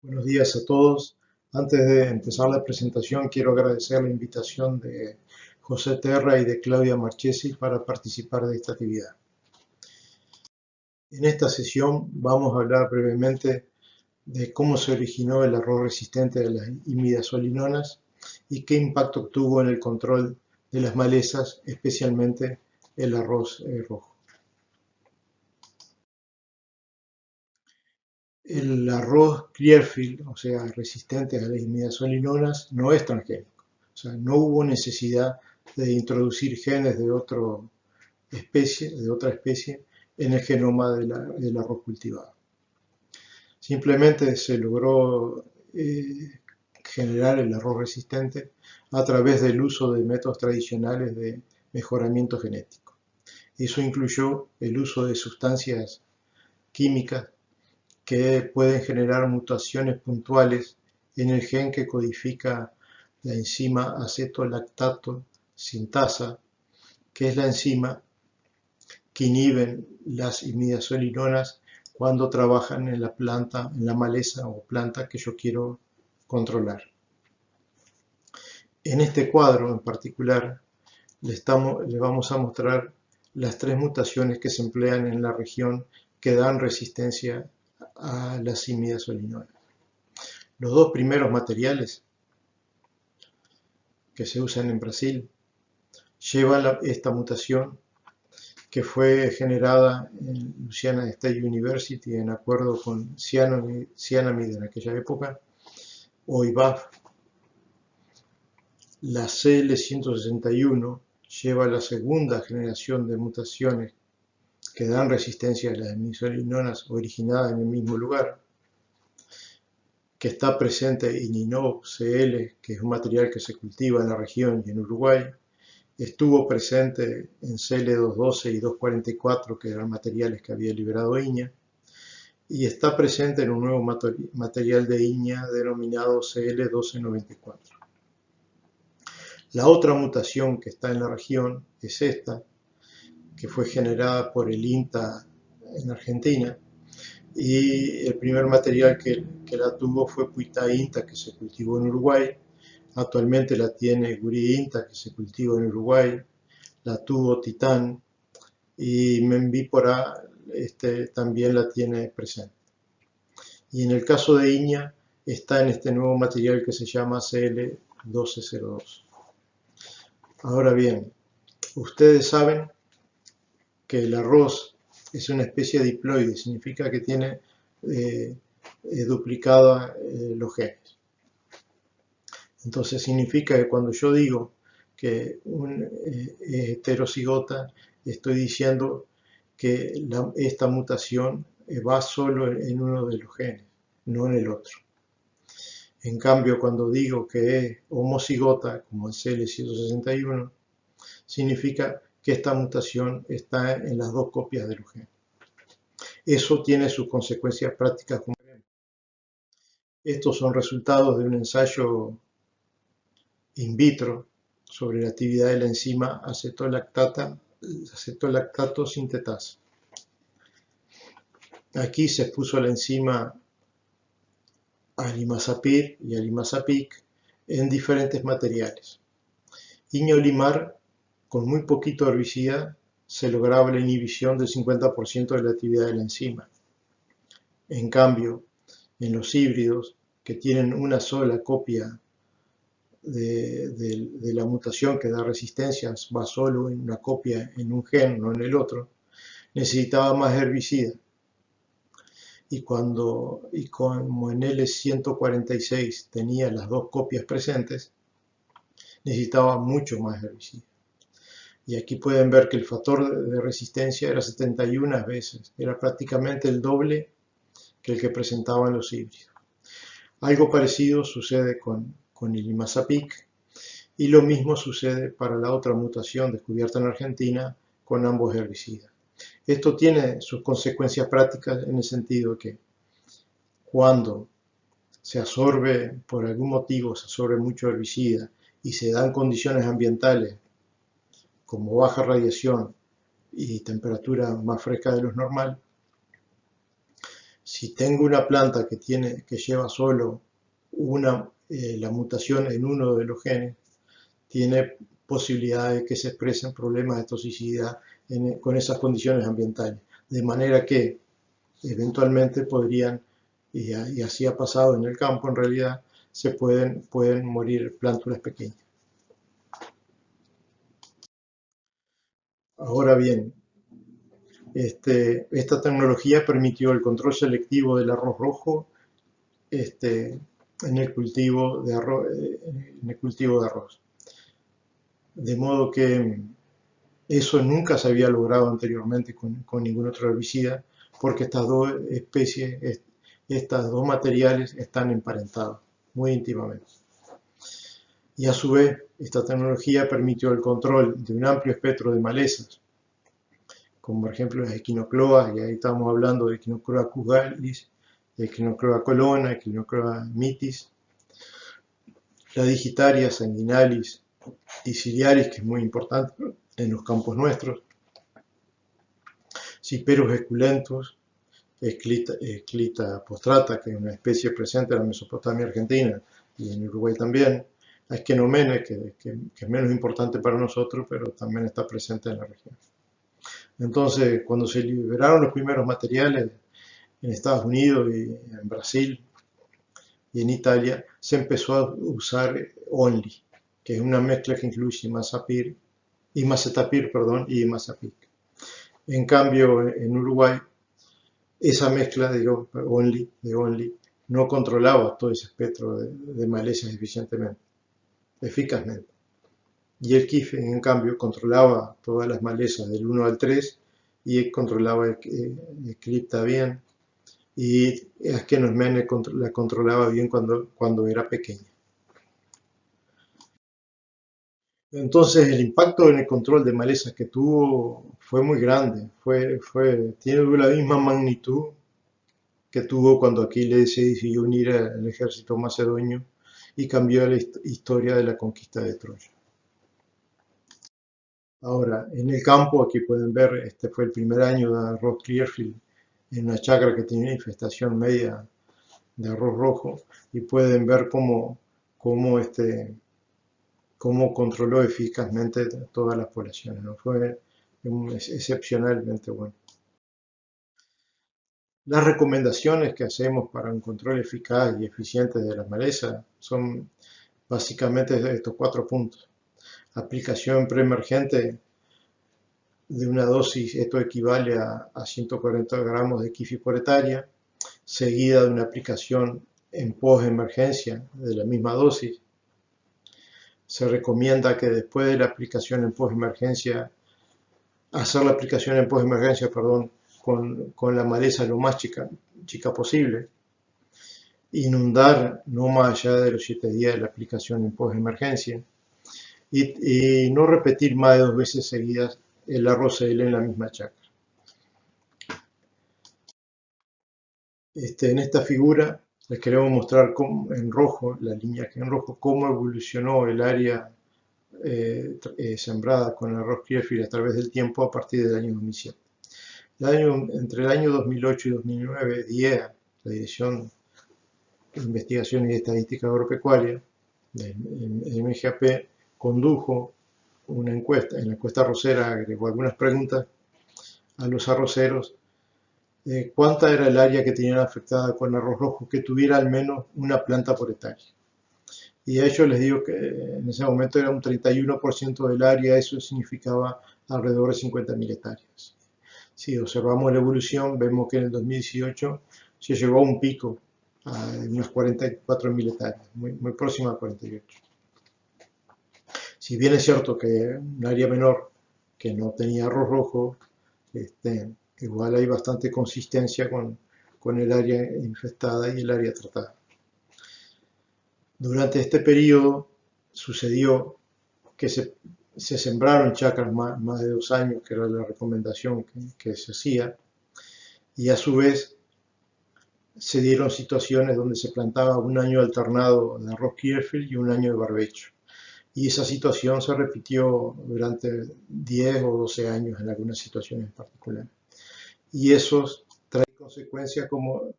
Buenos días a todos. Antes de empezar la presentación, quiero agradecer la invitación de José Terra y de Claudia Marchesi para participar de esta actividad. En esta sesión vamos a hablar brevemente de cómo se originó el arroz resistente de las imidazolinonas y qué impacto tuvo en el control de las malezas, especialmente el arroz rojo. El arroz Clearfield, o sea, resistente a las imidazolinonas, no es transgénico. O sea, no hubo necesidad de introducir genes de otra especie en el genoma del arroz cultivado. Simplemente se logró generar el arroz resistente a través del uso de métodos tradicionales de mejoramiento genético. Eso incluyó el uso de sustancias químicas que pueden generar mutaciones puntuales en el gen que codifica la enzima acetolactato sintasa, que es la enzima que inhiben las imidazolinonas cuando trabajan en la planta, en la maleza o planta que yo quiero controlar. En este cuadro en particular le vamos a mostrar las tres mutaciones que se emplean en la región que dan resistencia a las imidazolinonas. Los dos primeros materiales que se usan en Brasil llevan esta mutación que fue generada en Louisiana State University en acuerdo con Cyanamid en aquella época, o IVAF. La CL161 lleva la segunda generación de mutaciones que dan resistencia a las imidazolinonas originadas en el mismo lugar, que está presente en INOV CL, que es un material que se cultiva en la región y en Uruguay. Estuvo presente en CL212 y 244, que eran materiales que había liberado INIA, y está presente en un nuevo material de INIA denominado CL1294. La otra mutación que está en la región es esta, que fue generada por el INTA en Argentina, y el primer material que la tuvo fue Puitá INTA, que se cultivó en Uruguay. Actualmente la tiene Gurí INTA, que se cultiva en Uruguay, la tuvo Titán, y Menvípora también la tiene presente. Y en el caso de Iña está en este nuevo material que se llama CL1202. Ahora bien, ustedes saben que el arroz es una especie diploide, significa que tiene duplicada los genes. Entonces significa que cuando yo digo que es heterocigota, estoy diciendo que esta mutación va solo en uno de los genes, no en el otro. En cambio, cuando digo que es homocigota, como el CL161, significa que esta mutación está en las dos copias de los genes. Eso tiene sus consecuencias prácticas. Estos son resultados de un ensayo in vitro sobre la actividad de la enzima acetolactato sintetasa. Aquí se puso la enzima alimazapir y alimazapic en diferentes materiales. Iñolimar, con muy poquito herbicida, se lograba la inhibición del 50% de la actividad de la enzima. En cambio, en los híbridos, que tienen una sola copia de la mutación que da resistencias, va solo en una copia en un gen, no en el otro, necesitaba más herbicida. Y como en L146 tenía las dos copias presentes, necesitaba mucho más herbicida. Y aquí pueden ver que el factor de resistencia era 71 veces, era prácticamente el doble que el que presentaban los híbridos. Algo parecido sucede con el imazapic, y lo mismo sucede para la otra mutación descubierta en Argentina con ambos herbicidas. Esto tiene sus consecuencias prácticas en el sentido que cuando se absorbe, por algún motivo, se absorbe mucho herbicida y se dan condiciones ambientales como baja radiación y temperatura más fresca de lo normal, Si tengo una planta que lleva solo la mutación en uno de los genes, tiene posibilidad de que se expresen problemas de toxicidad con esas condiciones ambientales. De manera que eventualmente podrían, y así ha pasado en el campo en realidad, pueden morir plántulas pequeñas. Ahora bien, esta tecnología permitió el control selectivo del arroz rojo en el cultivo de arroz. De modo que eso nunca se había logrado anteriormente con ningún otro herbicida, porque estas dos especies, estos dos materiales están emparentados muy íntimamente. Y a su vez, esta tecnología permitió el control de un amplio espectro de malezas, como por ejemplo las equinocloas, y ahí estamos hablando de Echinocloa cugalis, de Echinocloa colonna, Echinocloa mitis, la Digitaria sanguinalis y ciliaris, que es muy importante en los campos nuestros, Ciperus esculentus, Esclita postrata, que es una especie presente en la Mesopotamia argentina y en Uruguay también, Aschenomenes, que es menos importante para nosotros, pero también está presente en la región. Entonces, cuando se liberaron los primeros materiales en Estados Unidos y en Brasil y en Italia, se empezó a usar Only, que es una mezcla que incluye imazapyr y imazapyr. En cambio, en Uruguay, esa mezcla de Only no controlaba todo ese espectro de malezas eficazmente. Y el KIF, en cambio, controlaba todas las malezas del 1 al 3 y controlaba Eclipta bien, y Aschenomenes la controlaba bien cuando era pequeña. Entonces el impacto en el control de malezas que tuvo fue muy grande, tiene la misma magnitud que tuvo cuando Aquiles se decidió unir al ejército macedonio y cambió la historia de la conquista de Troya. Ahora, en el campo, aquí pueden ver, este fue el primer año de arroz Clearfield, en una chacra que tenía una infestación media de arroz rojo, y pueden ver cómo controló eficazmente todas las poblaciones, ¿no? Fue excepcionalmente bueno. Las recomendaciones que hacemos para un control eficaz y eficiente de las malezas son básicamente estos 4 puntos. Aplicación preemergente de una dosis, esto equivale a 140 gramos de Kifi por hectárea, seguida de una aplicación en posemergencia de la misma dosis. Se recomienda que después de la aplicación en posemergencia, hacer la aplicación en posemergencia, con la maleza lo más chica posible. Inundar no más allá de los 7 días de la aplicación en posemergencia. Y no repetir más de 2 veces seguidas el arroz en la misma chacra. En esta figura les queremos mostrar en rojo, la línea que en rojo, cómo evolucionó el área sembrada con arroz Clearfield a través del tiempo a partir del año 2007. Entre el año 2008 y 2009, DIEA, la Dirección de Investigación y Estadística Agropecuaria, el MGAP, condujo una encuesta. En la encuesta arrocera agregó algunas preguntas a los arroceros. ¿Cuánta era el área que tenían afectada con arroz rojo que tuviera al menos una planta por hectárea? Y a ellos les digo que en ese momento era un 31% del área, eso significaba alrededor de 50.000 hectáreas. Si observamos la evolución, vemos que en el 2018 se llegó a un pico de unas 44.000 hectáreas, muy próxima a 48. Si bien es cierto que un área menor que no tenía arroz rojo, igual hay bastante consistencia con el área infestada y el área tratada. Durante este periodo sucedió que se sembraron chacras más de 2 años, que era la recomendación que se hacía, y a su vez se dieron situaciones donde se plantaba un año alternado de arroz Clearfield y un año de barbecho. Y esa situación se repitió durante 10 o 12 años en algunas situaciones en particular. Y eso trae consecuencias como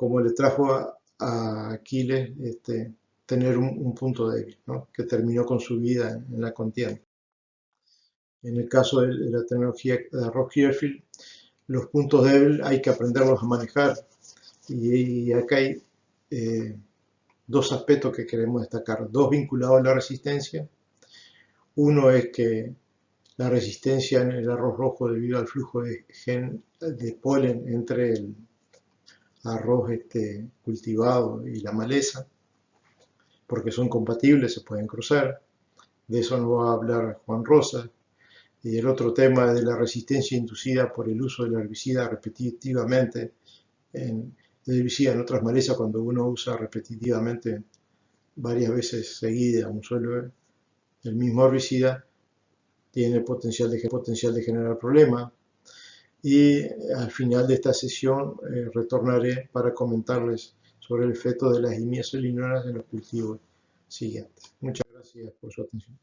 como le trajo a Aquiles tener un punto débil, ¿no? Que terminó con su vida en la contienda. En el caso de la tecnología de Ross Clearfield, los puntos débiles hay que aprenderlos a manejar. Y acá hay dos aspectos que queremos destacar, dos vinculados a la resistencia. Uno es que la resistencia en el arroz rojo debido al flujo de polen entre el arroz cultivado y la maleza, porque son compatibles, se pueden cruzar. De eso nos va a hablar Juan Rosa. Y el otro tema de la resistencia inducida por el uso del herbicida repetitivamente el herbicida en otras malezas, cuando uno usa repetitivamente varias veces seguidas un solo el mismo herbicida, tiene potencial de generar problemas. Y al final de esta sesión retornaré para comentarles sobre el efecto de las imidazolinionas en los cultivos siguientes. Muchas gracias por su atención.